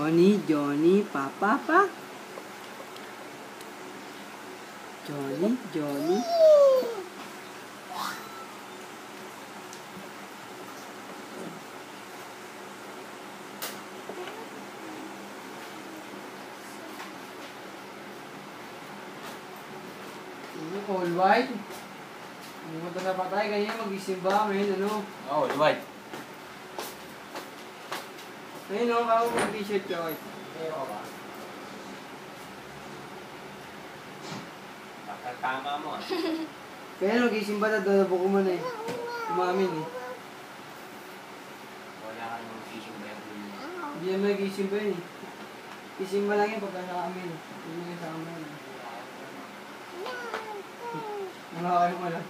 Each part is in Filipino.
Johnny, Papa. Johnny. All white. Pumunta na patay, ganyan mag-isimba, ngayon ano? Oo, all white. Ngayon ako ako mag-t-shirt ka, white. Ayaw ka. Baka tama mo ah. Kaya mag-isimba na doon, nabuko mo na eh. Umamin eh. Wala ka nang fishing ba yung huli mo? Hindi na mag-isimba yun eh. Isimba lang yun pagka sa amin. Hindi na sa amin. Nakakayo mo lang.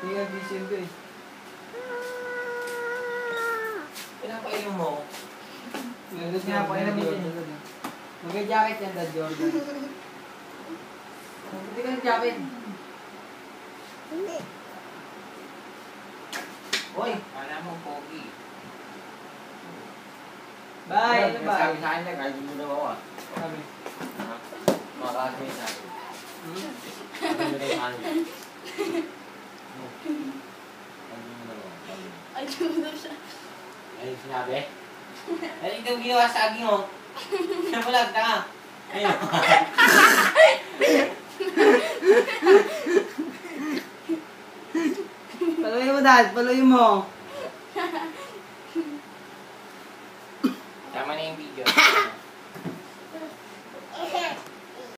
Hindi ka mag-isimba eh. Pinapainom mo. Nandun nga po, ilan mo yun. Mag-jacket yan, Dad Jordan. Hindi ka ng-jacket. Hindi. Hoy, wala mong pogi. Bye! Ano ba? Sabi sa akin na, kahit mo daw ako ah. Sabi. Mga classmates sa akin. Sabi mo daw sa akin. Sabi mo daw ako. Ay, daw siya. Ayun sinabi? Ay, ito yung ginawa sa aging mo. Nabulag, tanga. Ayun. Paluin mo, Dad. Paluin mo. Tama na yung video.